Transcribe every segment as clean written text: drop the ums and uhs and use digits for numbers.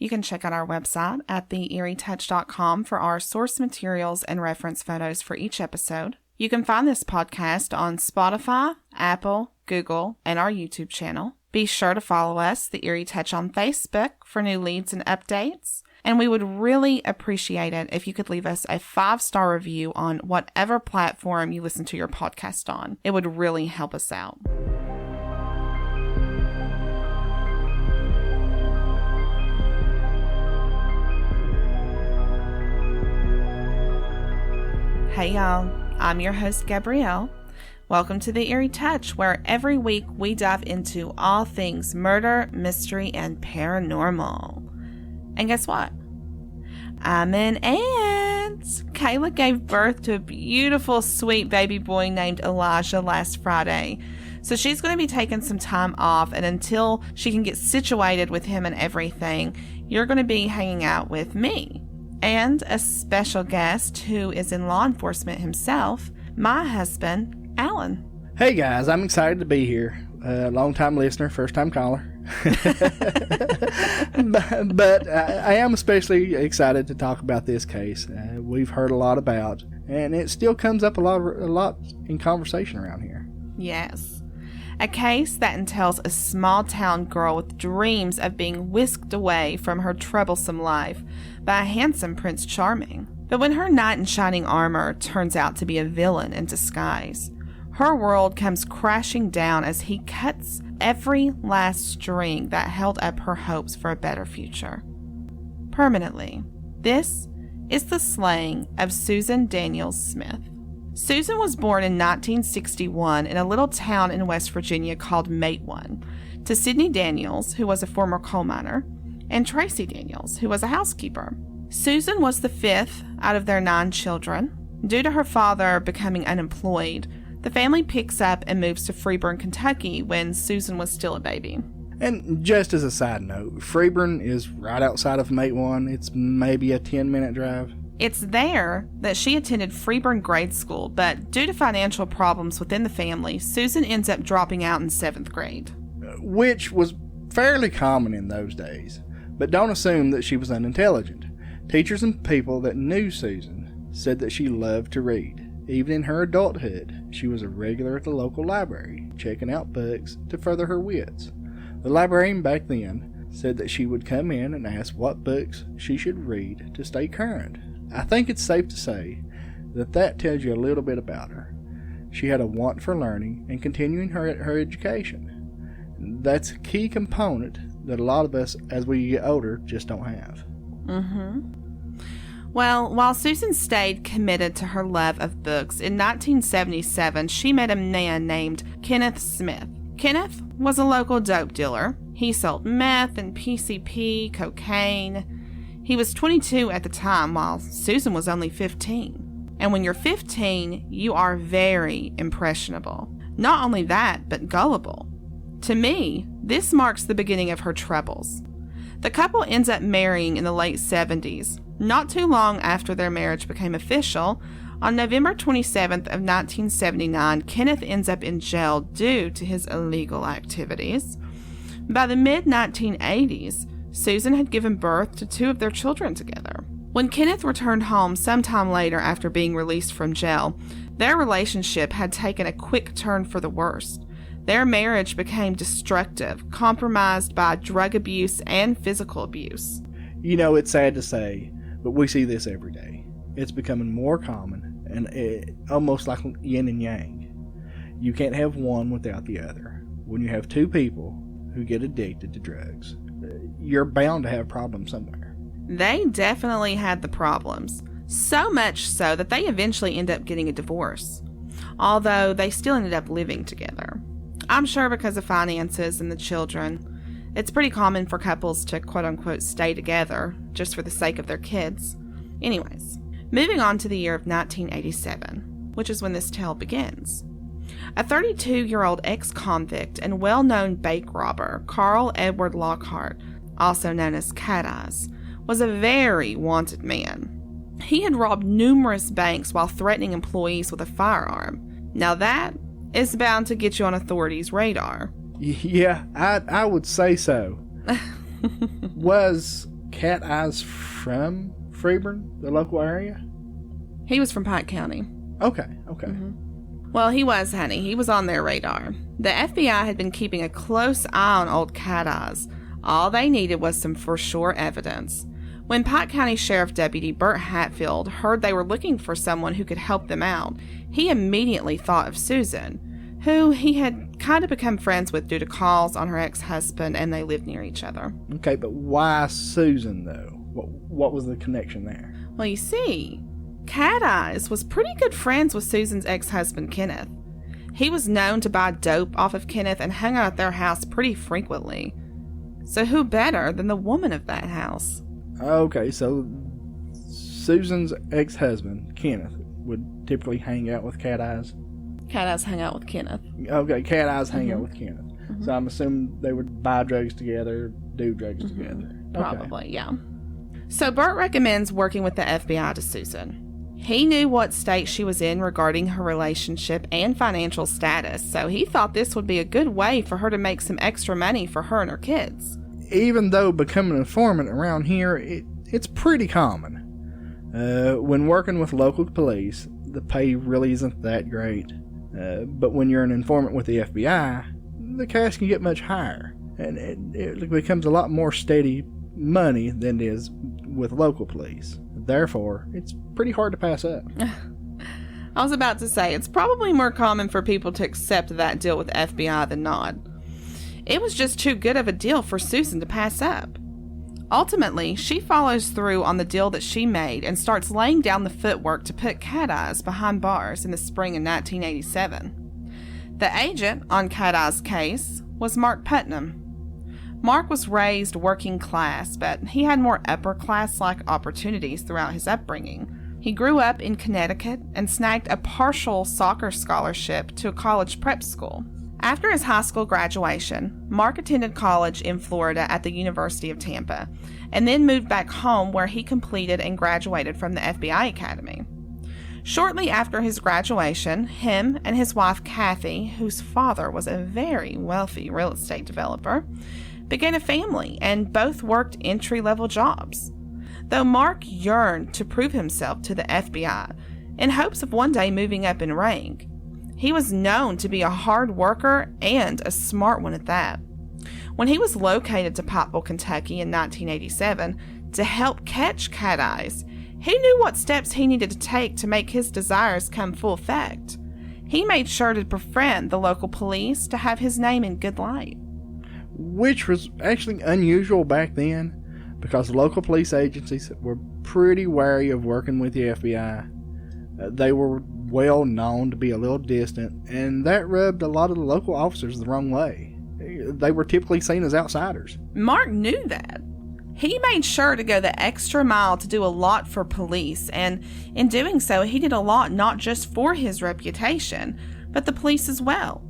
You can check out our website at theeerietouch.com for our source materials and reference photos for each episode. You can find this podcast on Spotify, Apple, Google, and our YouTube channel. Be sure to follow us, The Eerie Touch, on Facebook for new leads and updates. And we would really appreciate it if you could leave us a 5-star review on whatever platform you listen to your podcast on. It would really help us out. Hey y'all, I'm your host Gabrielle. Welcome to The Eerie Touch, where every week we dive into all things murder, mystery, and paranormal. And guess what? I'm an aunt. Kayla gave birth to a beautiful, sweet baby boy named Elijah last Friday. So she's going to be taking some time off, and until she can get situated with him and everything, you're going to be hanging out with me. And a special guest who is in law enforcement himself, my husband, Alan. Hey guys, I'm excited to be here. Long-time listener, first-time caller. but I am especially excited to talk about this case. We've heard a lot about, and it still comes up a lot in conversation around here. Yes. A case that entails a small-town girl with dreams of being whisked away from her troublesome life by a handsome Prince Charming. But when her knight in shining armor turns out to be a villain in disguise, her world comes crashing down as he cuts every last string that held up her hopes for a better future. Permanently. This is the slaying of Susan Daniels Smith. Susan was born in 1961 in a little town in West Virginia called Matewan, to Sidney Daniels, who was a former coal miner, and Tracy Daniels, who was a housekeeper. Susan was the 5th out of their 9 children. Due to her father becoming unemployed, the family picks up and moves to Freeburn, Kentucky when Susan was still a baby. And just as a side note, Freeburn is right outside of Matewan. It's maybe a 10-minute drive. It's there that she attended Freeburn grade school, but due to financial problems within the family, Susan ends up dropping out in 7th grade. Which was fairly common in those days. But don't assume that she was unintelligent. Teachers and people that knew Susan said that she loved to read. Even in her adulthood, she was a regular at the local library, checking out books to further her wits. The librarian back then said that she would come in and ask what books she should read to stay current. I think it's safe to say that tells you a little bit about her. She had a want for learning and continuing her education. That's a key component that a lot of us, as we get older, just don't have. Well, while Susan stayed committed to her love of books, in 1977, she met a man named Kenneth Smith. Kenneth was a local dope dealer. He sold meth and PCP, cocaine. He was 22 at the time, while Susan was only 15. And when you're 15, you are very impressionable. Not only that, but gullible. To me, this marks the beginning of her troubles. The couple ends up marrying in the late 70s. Not too long after their marriage became official, on November 27th of 1979, Kenneth ends up in jail due to his illegal activities. By the mid-1980s, Susan had given birth to 2 of their children together. When Kenneth returned home sometime later after being released from jail, their relationship had taken a quick turn for the worst. Their marriage became destructive, compromised by drug abuse and physical abuse. You know, it's sad to say, but we see this every day. It's becoming more common and almost like yin and yang. You can't have one without the other. When you have 2 people who get addicted to drugs, you're bound to have problems somewhere. They definitely had the problems. So much so that they eventually end up getting a divorce. Although they still ended up living together. I'm sure because of finances and the children. It's pretty common for couples to quote-unquote stay together just for the sake of their kids. Anyways, moving on to the year of 1987, which is when this tale begins. A 32-year-old ex-convict and well-known bank robber, Carl Edward Lockhart, also known as Cat Eyes, was a very wanted man. He had robbed numerous banks while threatening employees with a firearm. Now that is bound to get you on authorities' radar. Yeah, I would say so. Was Cat Eyes from Freeburn, the local area? He was from Pike County. Okay. Well, he was, honey. He was on their radar. The FBI had been keeping a close eye on old Cat Eyes. All they needed was some for sure evidence. When Pike County Sheriff Deputy Burt Hatfield heard they were looking for someone who could help them out, he immediately thought of Susan, who he had kind of become friends with due to calls on her ex-husband, and they lived near each other. Okay, but why Susan, though? What was the connection there? Well, you see, Cat Eyes was pretty good friends with Susan's ex-husband, Kenneth. He was known to buy dope off of Kenneth and hung out at their house pretty frequently. So who better than the woman of that house? Okay, so Susan's ex-husband, Kenneth, would typically hang out with Cat Eyes? Cat Eyes hung out with Kenneth. Okay, Cat Eyes hang out with Kenneth. So I'm assuming they would buy drugs together, do drugs together. Probably, yeah. So Burt recommends working with the FBI to Susan. He knew what state she was in regarding her relationship and financial status, so he thought this would be a good way for her to make some extra money for her and her kids. Even though becoming an informant around here, it's pretty common. When working with local police, the pay really isn't that great. But when you're an informant with the FBI, the cash can get much higher. And it becomes a lot more steady money than it is with local police. Therefore, it's pretty hard to pass up. I was about to say, it's probably more common for people to accept that deal with the FBI than not. It was just too good of a deal for Susan to pass up. Ultimately, she follows through on the deal that she made and starts laying down the footwork to put Cat Eyes behind bars in the spring of 1987. The agent on Cat Eyes' case was Mark Putnam. Mark was raised working class, but he had more upper class-like opportunities throughout his upbringing. He grew up in Connecticut and snagged a partial soccer scholarship to a college prep school. After his high school graduation, Mark attended college in Florida at the University of Tampa, and then moved back home where he completed and graduated from the FBI Academy. Shortly after his graduation, him and his wife Kathy, whose father was a very wealthy real estate developer, began a family and both worked entry-level jobs. Though Mark yearned to prove himself to the FBI in hopes of one day moving up in rank, he was known to be a hard worker and a smart one at that. When he was located to Pikeville, Kentucky in 1987 to help catch Cat Eyes, he knew what steps he needed to take to make his desires come full effect. He made sure to befriend the local police to have his name in good light. Which was actually unusual back then, because local police agencies were pretty wary of working with the FBI. They were well known to be a little distant, and that rubbed a lot of the local officers the wrong way. They were typically seen as outsiders. Mark knew that. He made sure to go the extra mile to do a lot for police, and in doing so, he did a lot not just for his reputation, but the police as well.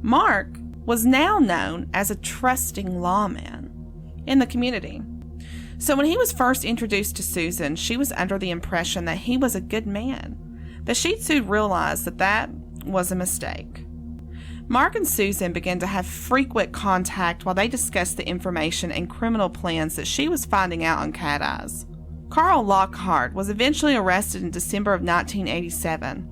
Mark was now known as a trusting lawman in the community. So when he was first introduced to Susan, she was under the impression that he was a good man, but she'd soon realized that that was a mistake. Mark and Susan began to have frequent contact while they discussed the information and criminal plans that she was finding out on Cat Eyes. Carl Lockhart was eventually arrested in December of 1987,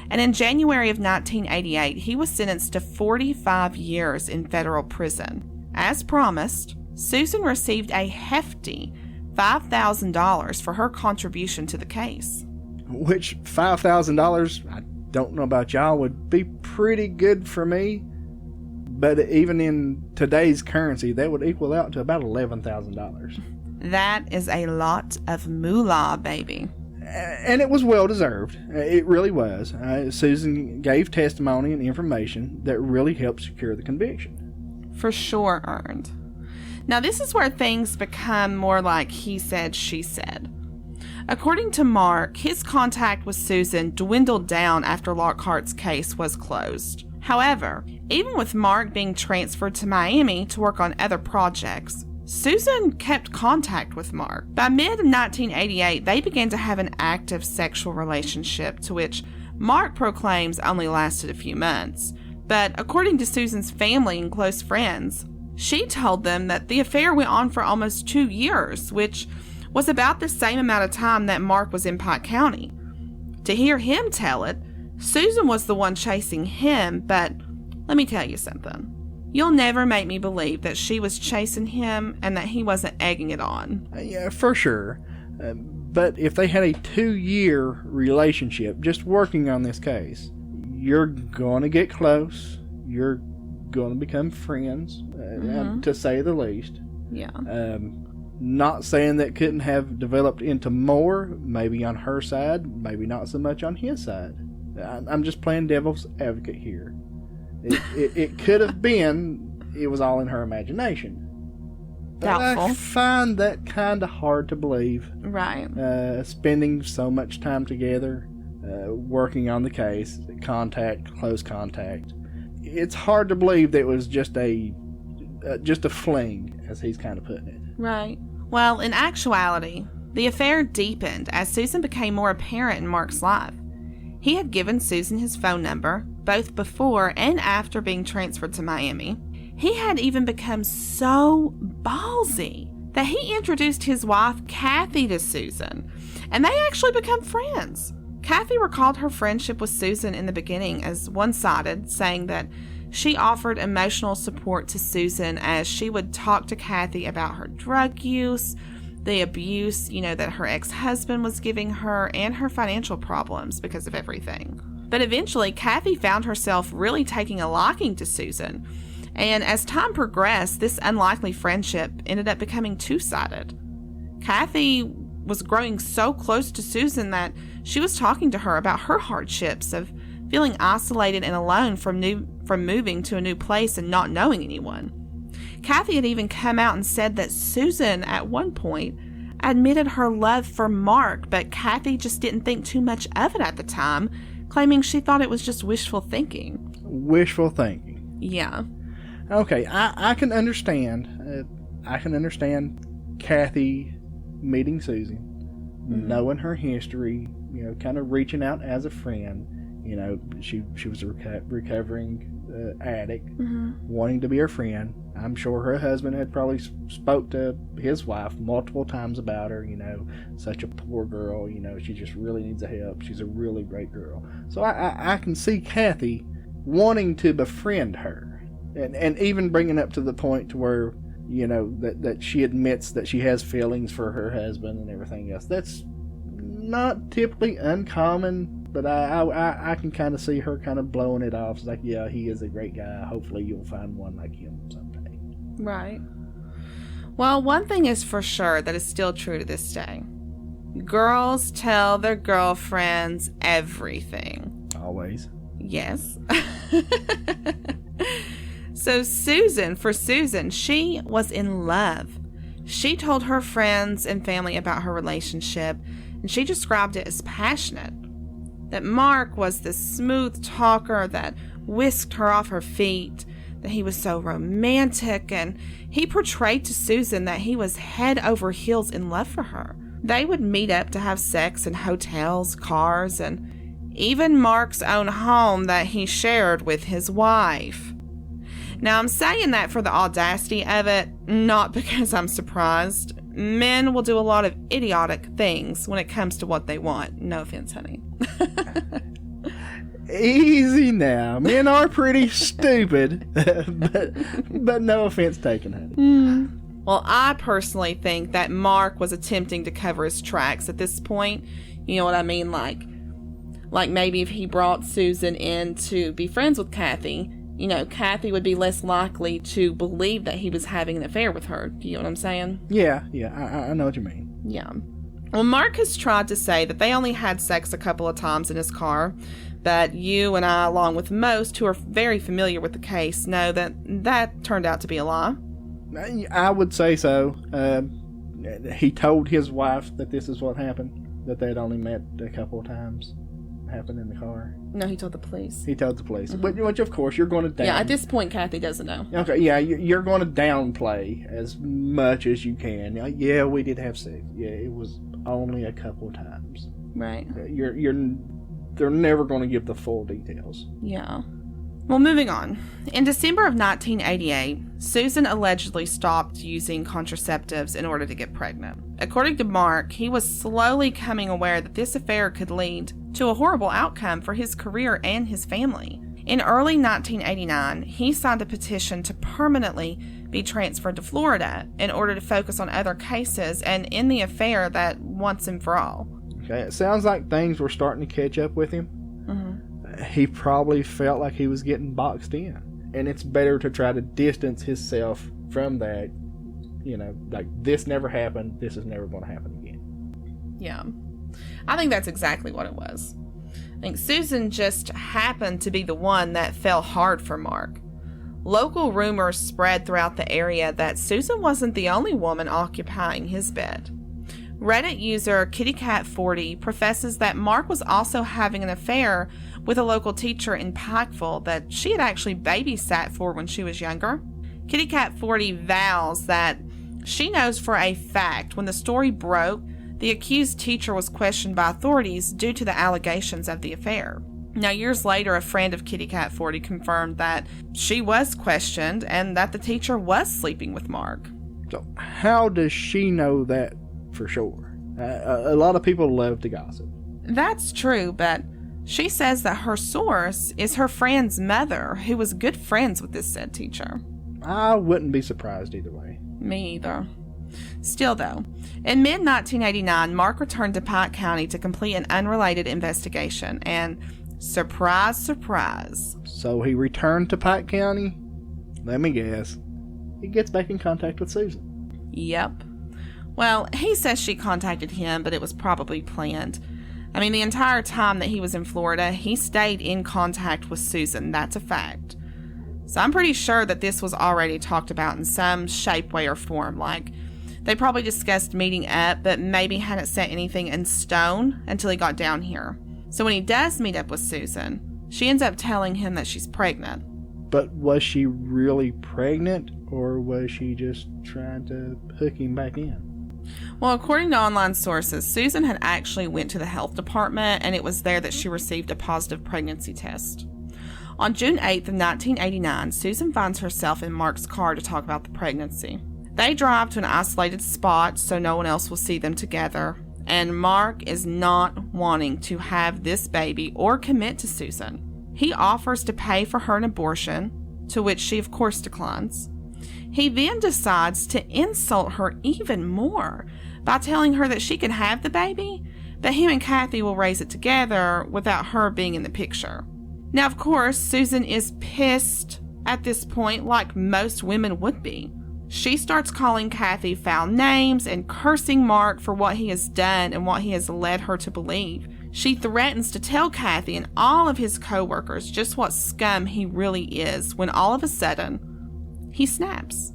and in January of 1988, he was sentenced to 45 years in federal prison. As promised, Susan received a hefty $5,000 for her contribution to the case. Which $5,000, I don't know about y'all, would be pretty good for me. But even in today's currency, that would equal out to about $11,000. That is a lot of moolah, baby. And it was well deserved. It really was. Susan gave testimony and information that really helped secure the conviction. For sure earned. Now, this is where things become more like he said, she said. According to Mark, his contact with Susan dwindled down after Lockhart's case was closed. However, even with Mark being transferred to Miami to work on other projects, Susan kept contact with Mark. By mid-1988, they began to have an active sexual relationship, to which Mark proclaims only lasted a few months. But according to Susan's family and close friends, She told them that the affair went on for almost 2 years, which was about the same amount of time that Mark was in Pike County. To hear him tell it, Susan was the one chasing him, but let me tell you something. You'll never make me believe that she was chasing him and that he wasn't egging it on. Yeah, for sure. But if they had a 2-year relationship just working on this case, you're going to get close. You're going to become friends, to say the least. Yeah. Not saying that couldn't have developed into more, maybe on her side, maybe not so much on his side. I'm just playing devil's advocate here. It could have been, it was all in her imagination. But Doubtful. I find that kind of hard to believe. Right. Spending so much time together, working on the case, close contact. It's hard to believe that it was just a fling, as he's kind of putting it. Right. Well, in actuality, the affair deepened as Susan became more apparent in Mark's life. He had given Susan his phone number, both before and after being transferred to Miami. He had even become so ballsy that he introduced his wife, Kathy, to Susan, and they actually become friends. Kathy recalled her friendship with Susan in the beginning as one-sided, saying that she offered emotional support to Susan as she would talk to Kathy about her drug use, the abuse, that her ex-husband was giving her, and her financial problems because of everything. But eventually, Kathy found herself really taking a liking to Susan, and as time progressed, this unlikely friendship ended up becoming two-sided. Kathy was growing so close to Susan that she was talking to her about her hardships of feeling isolated and alone from moving to a new place and not knowing anyone. Kathy had even come out and said that Susan, at one point, admitted her love for Mark, but Kathy just didn't think too much of it at the time, claiming she thought it was just wishful thinking. Wishful thinking. Yeah. Okay, I can understand. I can understand Kathy meeting Susan, knowing her history, kind of reaching out as a friend. She was a recovering addict, wanting to be her friend. I'm sure her husband had probably spoke to his wife multiple times about her, such a poor girl, she just really needs the help. She's a really great girl. So I can see Kathy wanting to befriend her, and even bringing up to the point to where, that she admits that she has feelings for her husband and everything else. That's not typically uncommon. But I can kind of see her kind of blowing it off. It's like, yeah, he is a great guy. Hopefully you'll find one like him someday. Right. Well, one thing is for sure that is still true to this day. Girls tell their girlfriends everything. Always. Yes. So Susan, she was in love. She told her friends and family about her relationship, and she described it as passionate. That Mark was this smooth talker that whisked her off her feet, that he was so romantic, and he portrayed to Susan that he was head over heels in love for her. They would meet up to have sex in hotels, cars, and even Mark's own home that he shared with his wife. Now, I'm saying that for the audacity of it, not because I'm surprised. Men will do a lot of idiotic things when it comes to what they want. No offense, honey. Easy now. Men are pretty stupid, but no offense taken, honey. Well, I personally think that Mark was attempting to cover his tracks at this point. You know what I mean? Like maybe if he brought Susan in to be friends with Kathy, Kathy would be less likely to believe that he was having an affair with her. Do you know what I'm saying? Yeah, I know what you mean. Yeah. Well, Mark has tried to say that they only had sex a couple of times in his car, but you and I, along with most who are very familiar with the case, know that turned out to be a lie. I would say so. He told his wife that this is what happened, that they'd only met a couple of times. Happened in the car. No, he told the police. He told the police. Which, of course, you're going to Yeah, at this point, Kathy doesn't know. Okay, yeah, you're going to downplay as much as you can. Yeah, we did have sex. Yeah, it was only a couple of times. Right. They're never going to give the full details. Yeah. Well, moving on. In December of 1988, Susan allegedly stopped using contraceptives in order to get pregnant. According to Mark, he was slowly becoming aware that this affair could lead to a horrible outcome for his career and his family. In early 1989, he signed a petition to permanently be transferred to Florida in order to focus on other cases and end the affair that once and for all. Okay, it sounds like things were starting to catch up with him. Mm-hmm. He probably felt like he was getting boxed in. And it's better to try to distance himself from that. You know, like, this never happened. This is never going to happen again. Yeah. I think that's exactly what it was. I think Susan just happened to be the one that fell hard for Mark. Local rumors spread throughout the area that Susan wasn't the only woman occupying his bed. Reddit user KittyCat40 professes that Mark was also having an affair with a local teacher in Pikeville that she had actually babysat for when she was younger. KittyCat40 vows that she knows for a fact when the story broke, the accused teacher was questioned by authorities due to the allegations of the affair. Now, years later, a friend of KittyCat40 confirmed that she was questioned and that the teacher was sleeping with Mark. So, how does she know that for sure? A lot of people love to gossip. That's true, but she says that her source is her friend's mother, who was good friends with this said teacher. I wouldn't be surprised either way. Me either. Still, though, in mid-1989, Mark returned to Pike County to complete an unrelated investigation, and surprise, surprise. So he returned to Pike County. Let me guess. He gets back in contact with Susan. Yep. Well, he says she contacted him, but it was probably planned. I mean, the entire time that he was in Florida, he stayed in contact with Susan. That's a fact. So I'm pretty sure that this was already talked about in some shape, way, or form. Like, they probably discussed meeting up, but maybe hadn't set anything in stone until he got down here. So when he does meet up with Susan, she ends up telling him that she's pregnant. But was she really pregnant, or was she just trying to hook him back in? Well, according to online sources, Susan had actually went to the health department, and it was there that she received a positive pregnancy test. On June 8th of 1989, Susan finds herself in Mark's car to talk about the pregnancy. They drive to an isolated spot so no one else will see them together, and Mark is not wanting to have this baby or commit to Susan. He offers to pay for her an abortion, to which she of course declines. He then decides to insult her even more by telling her that she can have the baby, but him and Kathy will raise it together without her being in the picture. Now, of course, Susan is pissed at this point, like most women would be. She starts calling Kathy foul names and cursing Mark for what he has done and what he has led her to believe. She threatens to tell Kathy and all of his co-workers just what scum he really is when all of a sudden, he snaps.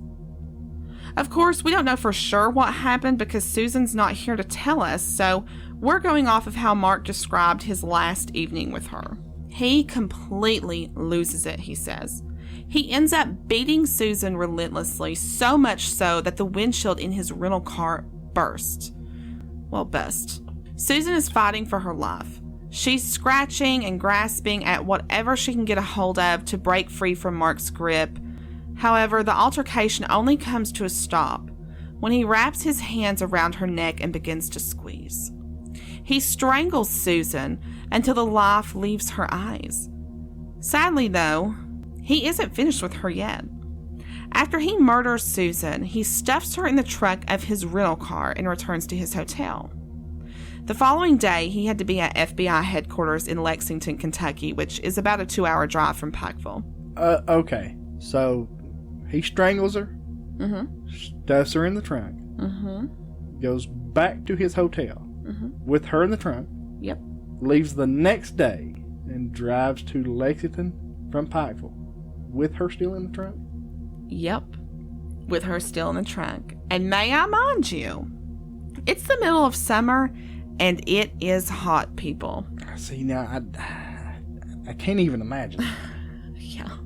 Of course, we don't know for sure what happened because Susan's not here to tell us, so we're going off of how Mark described his last evening with her. He completely loses it, he says. He ends up beating Susan relentlessly, so much so that the windshield in his rental car burst. Well, bust. Susan is fighting for her life. She's scratching and grasping at whatever she can get a hold of to break free from Mark's grip. However, the altercation only comes to a stop when he wraps his hands around her neck and begins to squeeze. He strangles Susan until the life leaves her eyes. Sadly, though, he isn't finished with her yet. After he murders Susan, he stuffs her in the trunk of his rental car and returns to his hotel. The following day, he had to be at FBI headquarters in Lexington, Kentucky, which is about a 2-hour drive from Pikeville. Okay. So, he strangles her, stuffs her in the trunk, goes back to his hotel with her in the trunk, leaves the next day, and drives to Lexington from Pikeville with her still in the trunk? Yep, with her still in the trunk. And may I mind you, it's the middle of summer, and it is hot, people. See, now, I can't even imagine. Yeah.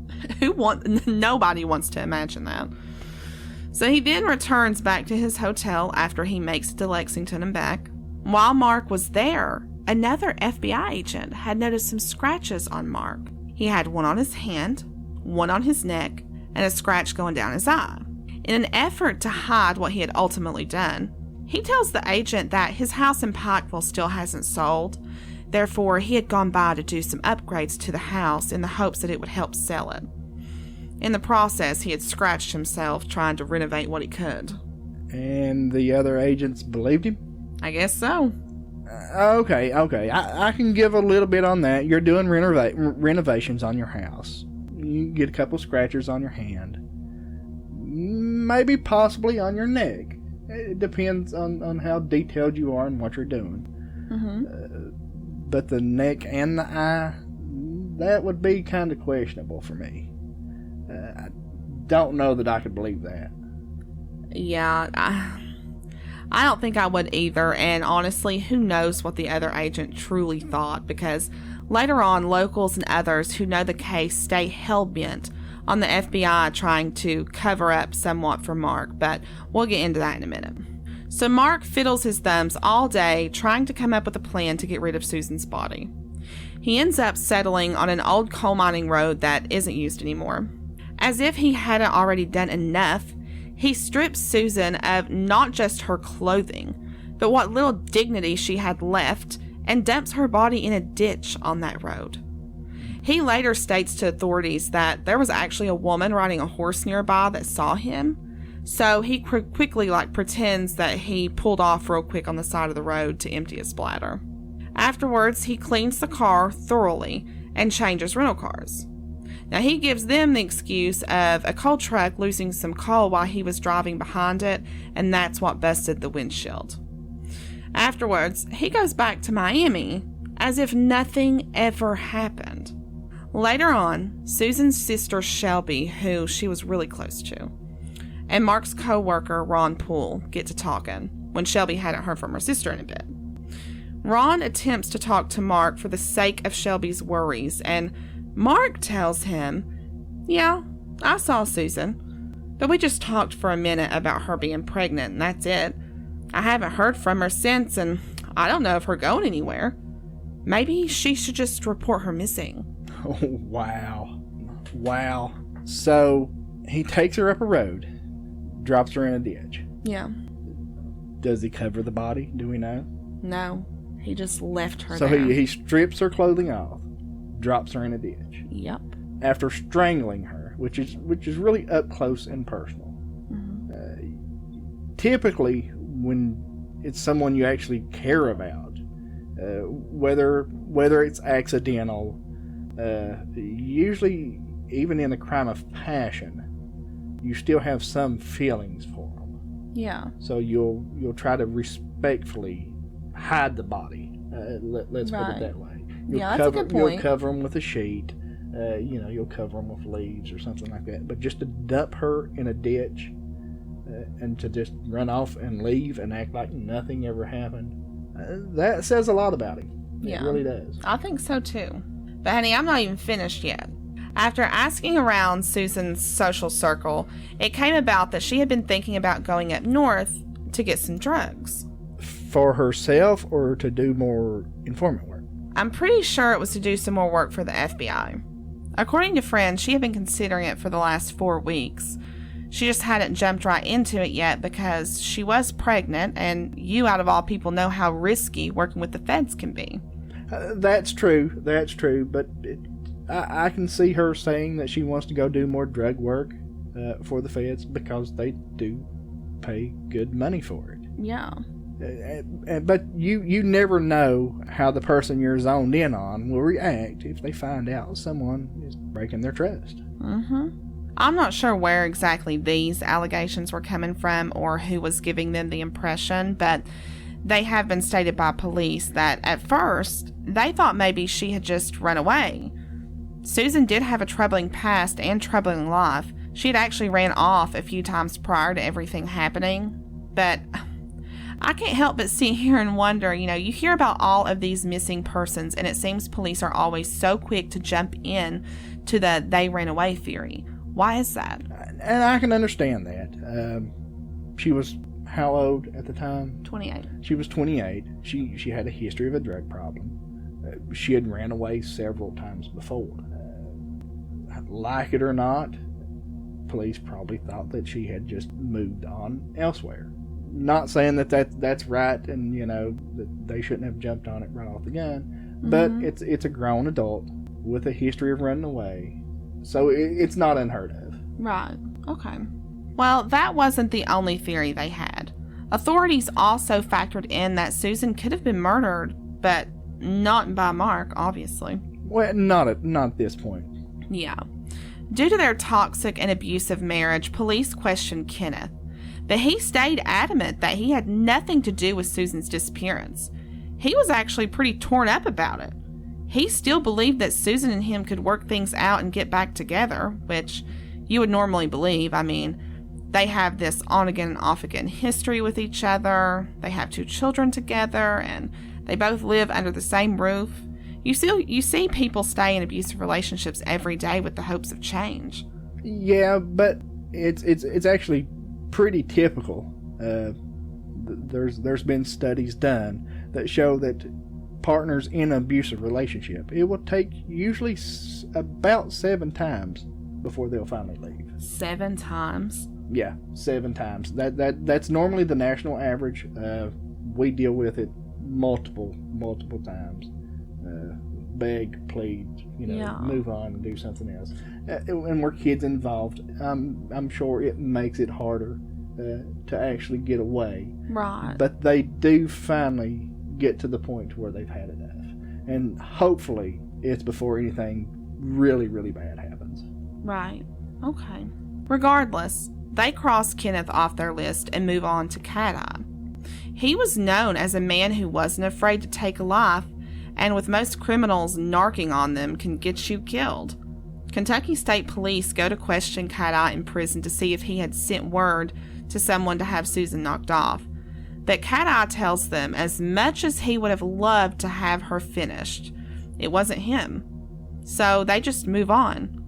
Nobody wants to imagine that. So he then returns back to his hotel after he makes it to Lexington and back. While Mark was there, another FBI agent had noticed some scratches on Mark. He had one on his hand, one on his neck, and a scratch going down his eye. In an effort to hide what he had ultimately done, he tells the agent that his house in Pikeville still hasn't sold. Therefore, he had gone by to do some upgrades to the house in the hopes that it would help sell it. In the process, he had scratched himself trying to renovate what he could. And the other agents believed him? I guess so. Okay. I can give a little bit on that. You're doing renovations on your house. You get a couple scratches on your hand. Maybe possibly on your neck. It depends on how detailed you are and what you're doing. But the neck and the eye, that would be kind of questionable for me. I don't know that I could believe that. Yeah, I don't think I would either, and honestly, who knows what the other agent truly thought, because later on, locals and others who know the case stay hell-bent on the FBI trying to cover up somewhat for Mark, but we'll get into that in a minute. So Mark fiddles his thumbs all day trying to come up with a plan to get rid of Susan's body. He ends up settling on an old coal mining road that isn't used anymore. As if he hadn't already done enough, he strips Susan of not just her clothing, but what little dignity she had left, and dumps her body in a ditch on that road. He later states to authorities that there was actually a woman riding a horse nearby that saw him, so he quickly pretends that he pulled off real quick on the side of the road to empty his bladder. Afterwards, he cleans the car thoroughly and changes rental cars. Now, he gives them the excuse of a coal truck losing some coal while he was driving behind it, and that's what busted the windshield. Afterwards, he goes back to Miami as if nothing ever happened. Later on, Susan's sister Shelby, who she was really close to, and Mark's co-worker Ron Poole get to talking when Shelby hadn't heard from her sister in a bit. Ron attempts to talk to Mark for the sake of Shelby's worries, and Mark tells him, "Yeah, I saw Susan, but we just talked for a minute about her being pregnant, and that's it. I haven't heard from her since, and I don't know if her going anywhere. Maybe she should just report her missing." Oh, wow. So, he takes her up a road, drops her in a ditch. Yeah. Does he cover the body? Do we know? No, he just left her so there. So he strips her clothing off, drops her in a ditch. Yep. After strangling her, which is really up close and personal. Typically, when it's someone you actually care about, whether it's accidental, usually even in a crime of passion, you still have some feelings for them. Yeah. So you'll try to respectfully hide the body. Let's put it that way. That's a good point. You'll cover them with a sheet. You'll cover them with leaves or something like that. But just to dump her in a ditch and to just run off and leave and act like nothing ever happened, that says a lot about him. It really does. I think so too. But honey, I'm not even finished yet. After asking around Susan's social circle, it came about that she had been thinking about going up north to get some drugs. For herself or to do more informant work? I'm pretty sure it was to do some more work for the FBI. According to friends, she had been considering it for the last 4 weeks. She just hadn't jumped right into it yet because she was pregnant, and you, out of all people, know how risky working with the feds can be. That's true, but I can see her saying that she wants to go do more drug work for the feds because they do pay good money for it. Yeah. But you never know how the person you're zoned in on will react if they find out someone is breaking their trust. I'm not sure where exactly these allegations were coming from or who was giving them the impression, but they have been stated by police that at first they thought maybe she had just run away. Susan did have a troubling past and troubling life. She had actually ran off a few times prior to everything happening, but I can't help but sit here and wonder, you hear about all of these missing persons, and it seems police are always so quick to jump in to the they ran away theory. Why is that? And I can understand that. She was how old at the time? 28. She was 28. She had a history of a drug problem. She had ran away several times before. like it or not, police probably thought that she had just moved on elsewhere. Not saying that's right, and that they shouldn't have jumped on it right off the gun, but it's a grown adult with a history of running away, so it's not unheard of. Right. Okay. Well, that wasn't the only theory they had. Authorities also factored in that Susan could have been murdered, but not by Mark, obviously. Well, not at this point. Yeah. Due to their toxic and abusive marriage, police questioned Kenneth, but he stayed adamant that he had nothing to do with Susan's disappearance. He was actually pretty torn up about it. He still believed that Susan and him could work things out and get back together, which you would normally believe. I mean, they have this on-again and off-again history with each other. They have 2 children together, and they both live under the same roof. You see people stay in abusive relationships every day with the hopes of change. Yeah, but it's actually pretty typical. There's been studies done that show that partners in an abusive relationship, it will take usually about 7 times before they'll finally leave. 7 times? Yeah, 7 times. That's normally the national average. We deal with it multiple times. Beg, plead, move on and do something else. And we're kids involved. I'm sure it makes it harder to actually get away. Right. But they do finally get to the point where they've had enough. And hopefully it's before anything really, really bad happens. Right. Okay. Regardless, they cross Kenneth off their list and move on to Cat-Eye. He was known as a man who wasn't afraid to take a life, and with most criminals, narking on them can get you killed. Kentucky State Police go to question Cat-Eye in prison to see if he had sent word to someone to have Susan knocked off. But Cat-Eye tells them as much as he would have loved to have her finished, it wasn't him. So they just move on.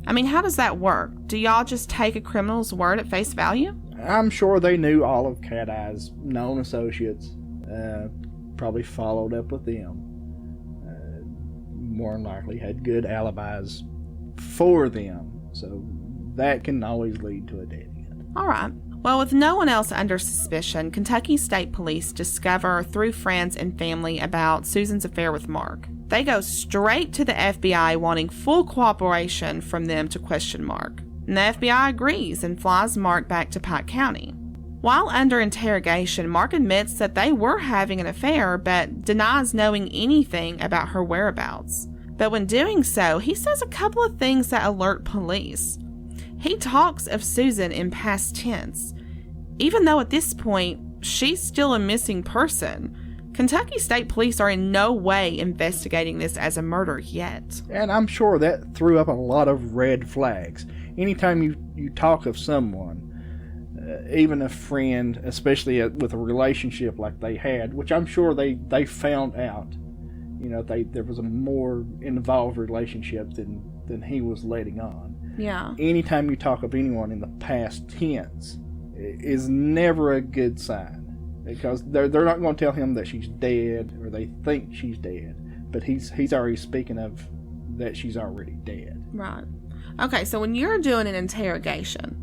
I mean, how does that work? Do y'all just take a criminal's word at face value? I'm sure they knew all of Cat-Eye's known associates, probably followed up with them. More than likely had good alibis for them, so that can always lead to a dead end. All right. Well, with no one else under suspicion, Kentucky State Police discover through friends and family about Susan's affair with Mark. They go straight to the FBI wanting full cooperation from them to question Mark. And the FBI agrees and flies Mark back to Pike County. While under interrogation, Mark admits that they were having an affair, but denies knowing anything about her whereabouts. But when doing so, he says a couple of things that alert police. He talks of Susan in past tense, even though at this point, she's still a missing person. Kentucky State Police are in no way investigating this as a murder yet. And I'm sure that threw up a lot of red flags. Anytime you talk of someone, even a friend, especially with a relationship like they had, which I'm sure they found out, there was a more involved relationship than he was letting on. Yeah. Anytime you talk of anyone in the past tense is never a good sign. Because they're not going to tell him that she's dead or they think she's dead. But he's already speaking of that she's already dead. Right. Okay, so when you're doing an interrogation,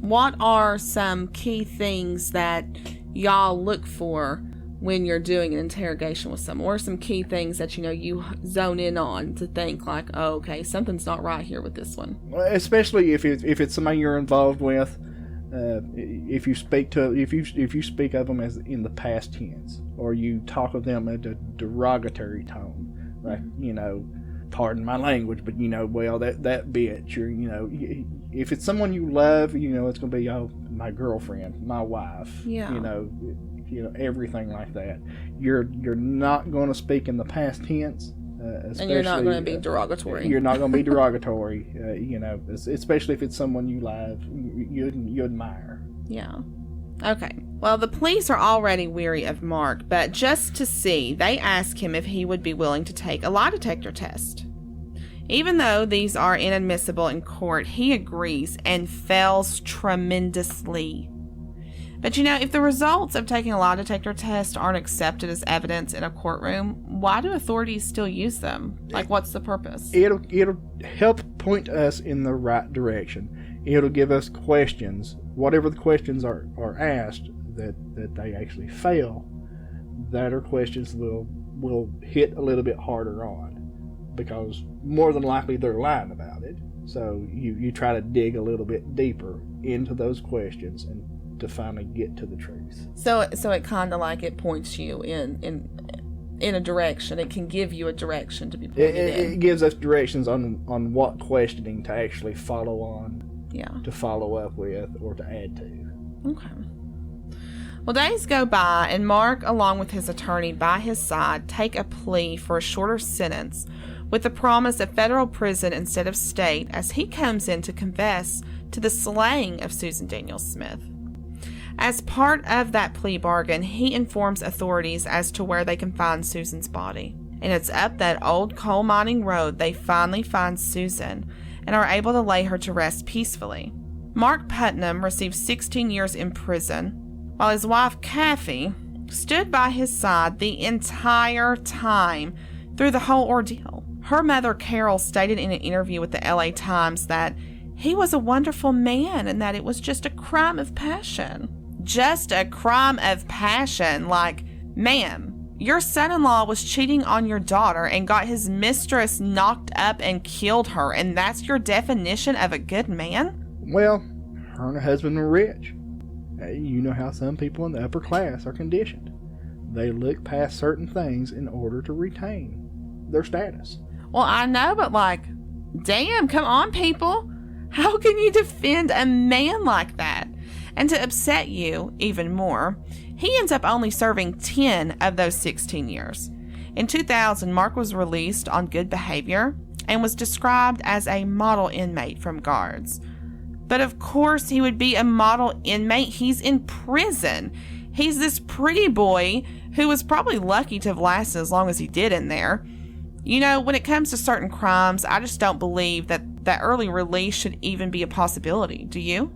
what are some key things that y'all look for when you're doing an interrogation with someone? What are some key things that you zone in on to think like, oh, okay, something's not right here with this one? Well, especially if it's somebody you're involved with. If you speak of them as in the past tense, or you talk of them at a derogatory tone, like pardon my language, but well that bitch, or if it's someone you love, it's gonna be my girlfriend, my wife, everything like that. You're not going to speak in the past tense. And you're not going to be derogatory. You're not going to be derogatory, especially if it's someone you love, you admire. Yeah. Okay. Well, the police are already weary of Mark, but just to see, they ask him if he would be willing to take a lie detector test. Even though these are inadmissible in court, he agrees and fails tremendously. But if the results of taking a lie detector test aren't accepted as evidence in a courtroom, why do authorities still use them? Like, what's the purpose? It'll help point us in the right direction. It'll give us questions, whatever the questions are asked that they actually fail, that are questions will hit a little bit harder on, because more than likely they're lying about it. So you try to dig a little bit deeper into those questions and to finally get to the truth. So it kind of like it points you in a direction. It can give you a direction to be pointed in. It gives us directions on what questioning to actually follow on, to follow up with, or to add to. Okay. Well, days go by, and Mark, along with his attorney by his side, take a plea for a shorter sentence with the promise of federal prison instead of state, as he comes in to confess to the slaying of Susan Daniels Smith. As part of that plea bargain, he informs authorities as to where they can find Susan's body. And it's up that old coal mining road they finally find Susan and are able to lay her to rest peacefully. Mark Putnam received 16 years in prison, while his wife, Kathy, stood by his side the entire time through the whole ordeal. Her mother, Carol, stated in an interview with the LA Times that he was a wonderful man and that it was just a crime of passion. Just a crime of passion. Like, ma'am, your son-in-law was cheating on your daughter and got his mistress knocked up and killed her, and that's your definition of a good man? Well, her and her husband were rich. You know how some people in the upper class are conditioned. They look past certain things in order to retain their status. Well, I know, but like, damn, come on, people. How can you defend a man like that? And to upset you even more, he ends up only serving 10 of those 16 years. In 2000, Mark was released on good behavior and was described as a model inmate from guards. But of course he would be a model inmate. He's in prison. He's this pretty boy who was probably lucky to have lasted as long as he did in there. You know, when it comes to certain crimes, I just don't believe that early release should even be a possibility. Do you?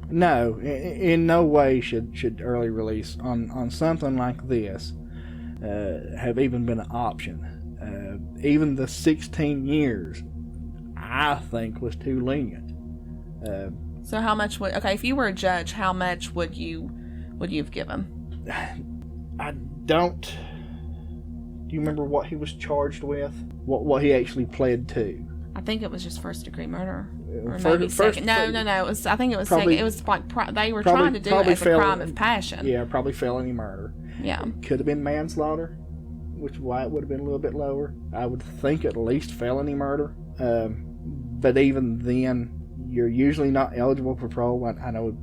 No, in no way should early release on something like this have even been an option. Even the 16 years, I think, was too lenient. So how much if you were a judge, how much would you have given? I don't. Do you remember what he was charged with? What he actually pled to? I think it was just first-degree murder, or First- maybe first- second. No. It was. I think it was Probably- second. It was like they were trying to do it as a crime of passion. Yeah, probably felony murder. Yeah. Could have been manslaughter, which is why it would have been a little bit lower. I would think at least felony murder. But even then, you're usually not eligible for parole. I know.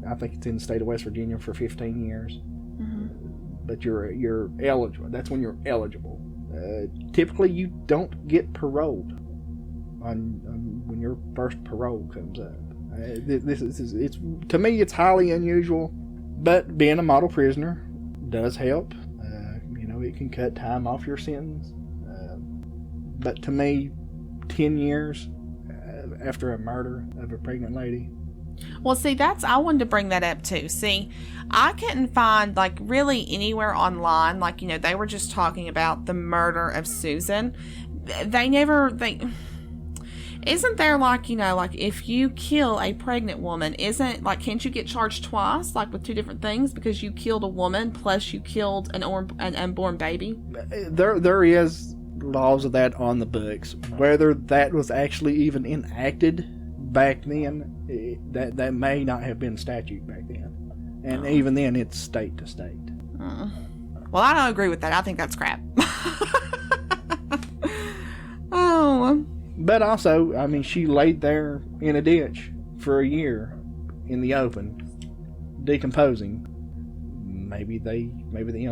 I think it's in the state of West Virginia for 15 years. Mm-hmm. But you're eligible. That's when you're eligible. Typically, you don't get paroled on when your first parole comes up. It's to me, it's highly unusual. But being a model prisoner does help. It can cut time off your sentence. But to me, 10 years after a murder of a pregnant lady. Well, see, I wanted to bring that up too. See, I couldn't find really anywhere online, they were just talking about the murder of Susan. Isn't there if you kill a pregnant woman, can't you get charged twice, with two different things, because you killed a woman plus you killed an unborn baby? There is laws of that on the books. Whether that was actually even enacted back then, that may not have been statute back then. And even then, it's state to state. Well, I don't agree with that. I think that's crap. Oh. But also, she laid there in a ditch for a year in the open, decomposing. Maybe the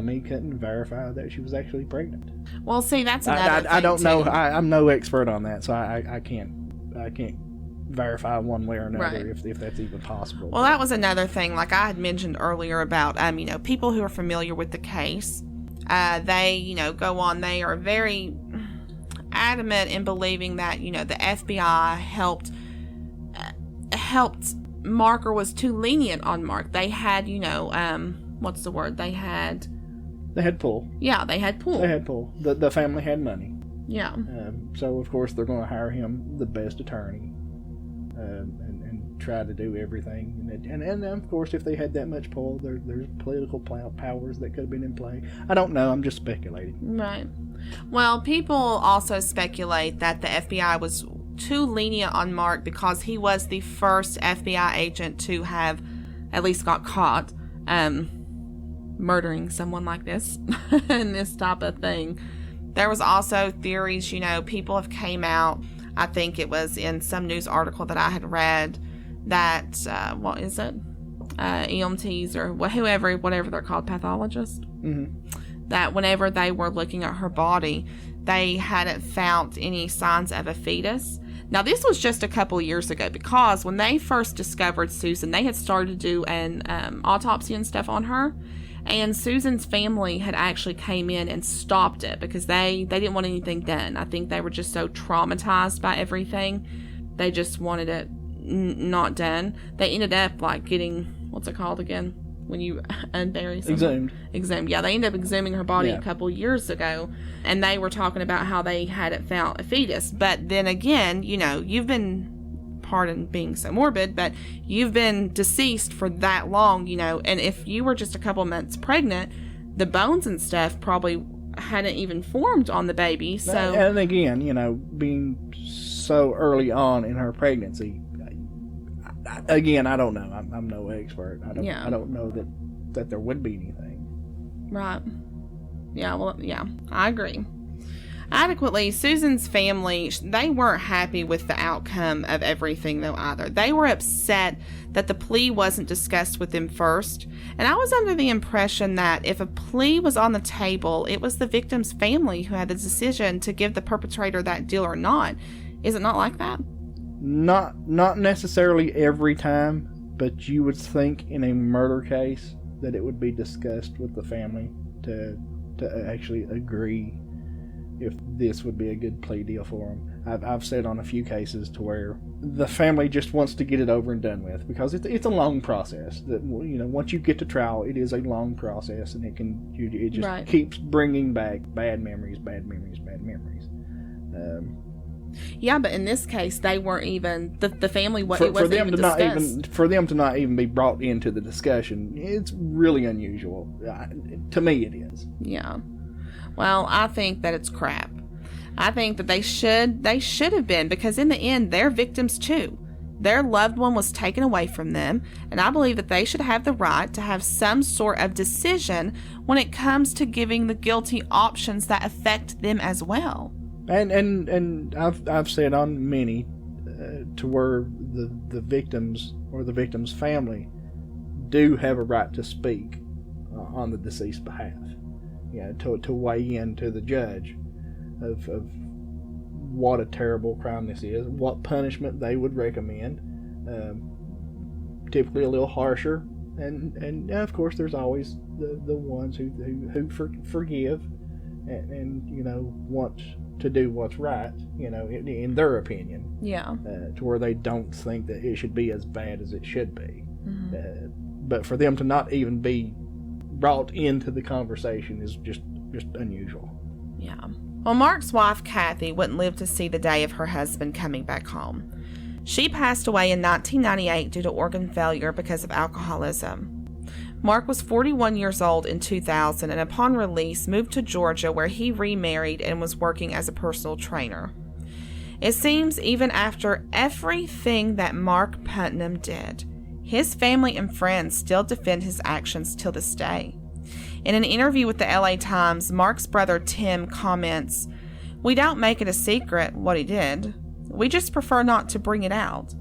ME couldn't verify that she was actually pregnant. Well, see, that's another thing I don't know. too. I'm no expert on that, so I can't verify one way or another, right, if that's even possible. Well, that was another thing, I had mentioned earlier about people who are familiar with the case. They go on. They are very adamant in believing that the FBI helped Mark, or was too lenient on Mark. They had what's the word? They had pull. Yeah, they had pull. The family had money. Yeah. So, of course, they're going to hire him the best attorney and try to do everything. And of course, if they had that much pull, there's political powers that could have been in play. I don't know. I'm just speculating. Right. Well, people also speculate that the FBI was too lenient on Mark because he was the first FBI agent to have at least got caught murdering someone like this and this type of thing. There was also theories, people have came out. I think it was in some news article that I had read that, what is it? EMTs or whatever they're called, pathologists. Mm-hmm. That whenever they were looking at her body, they hadn't found any signs of a fetus. Now, this was just a couple years ago because when they first discovered Susan, they had started to do an autopsy and stuff on her. And Susan's family had actually came in and stopped it because they didn't want anything done. I think they were just so traumatized by everything. They just wanted it not done. They ended up getting, what's it called again? When you unbury someone. Exhumed. Yeah, they ended up exhuming her body a couple years ago. And they were talking about how they hadn't found a fetus. But then again, you've been, pardon being so morbid, but you've been deceased for that long, and if you were just a couple months pregnant, the bones and stuff probably hadn't even formed on the baby. So, and again, being so early on in her pregnancy, again, I don't know. I'm no expert. I don't know that there would be anything. Right. Yeah. Well. Yeah. I agree. Adequately, Susan's family, they weren't happy with the outcome of everything, though, either. They were upset that the plea wasn't discussed with them first, and I was under the impression that if a plea was on the table, it was the victim's family who had the decision to give the perpetrator that deal or not. Is it not like that? Not necessarily every time, but you would think in a murder case that it would be discussed with the family to actually agree if this would be a good plea deal for them. I've said on a few cases to where the family just wants to get it over and done with because it's a long process. That once you get to trial, it is a long process, and it just keeps bringing back bad memories. Yeah, but in this case, they weren't even the family. It wasn't even discussed. For them to not even be brought into the discussion, it's really unusual. To me, it is. Yeah. Well, I think that it's crap. I think that they should have been, because in the end, they're victims too. Their loved one was taken away from them, and I believe that they should have the right to have some sort of decision when it comes to giving the guilty options that affect them as well. And I've said on many to where the victims or the victim's family do have a right to speak on the deceased's behalf. To weigh in to the judge of what a terrible crime this is, what punishment they would recommend, typically a little harsher, and of course there's always the ones who forgive and want to do what's right, in their opinion. Yeah. To where they don't think that it should be as bad as it should be. Mm-hmm. But for them to not even be brought into the conversation is just unusual. Yeah. Well, Mark's wife, Kathy, wouldn't live to see the day of her husband coming back home. She passed away in 1998 due to organ failure because of alcoholism. Mark was 41 years old in 2000 and upon release moved to Georgia, where he remarried and was working as a personal trainer. It seems even after everything that Mark Putnam did, his family and friends still defend his actions till this day. In an interview with the LA Times, Mark's brother Tim comments, "We don't make it a secret what he did. We just prefer not to bring it out.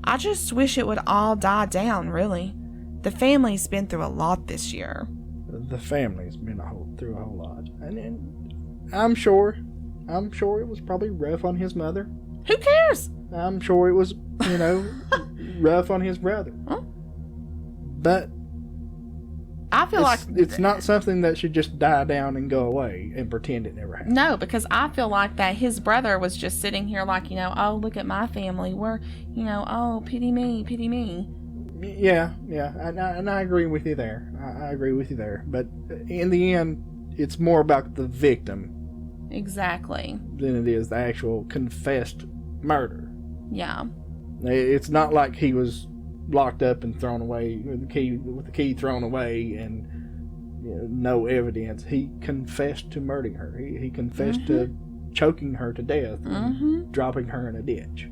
I just wish it would all die down, really. The family's been through a lot this year." The family's been through a whole lot. And I'm sure it was probably rough on his mother. Who cares? I'm sure it was, rough on his brother. Huh? But I feel like it's not something that should just die down and go away and pretend it never happened. No, because I feel like that his brother was just sitting here like, oh, look at my family. We're, oh, pity me, pity me. Yeah, and I agree with you there. I agree with you there. But in the end, it's more about the victim Exactly. than it is the actual confessed murder. Yeah. It's not like he was locked up and thrown away with the key thrown away and no evidence. He confessed to murdering her. He confessed to choking her to death and dropping her in a ditch.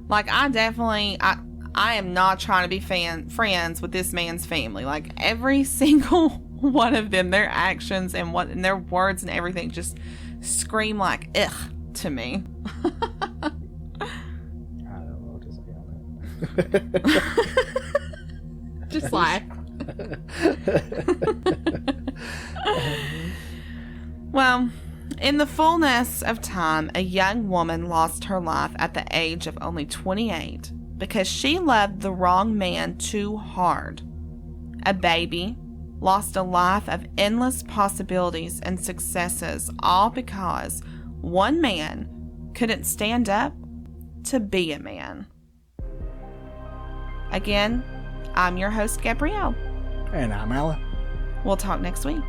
Like, I am not trying to be friends with this man's family. Like, every single one of them, their actions and their words and everything just scream like ugh to me. I don't know what to say on that. Just laugh. Well, in the fullness of time, a young woman lost her life at the age of only 28 because she loved the wrong man too hard. A baby lost a life of endless possibilities and successes, all because one man couldn't stand up to be a man. Again, I'm your host, Gabrielle. And I'm Alan. We'll talk next week.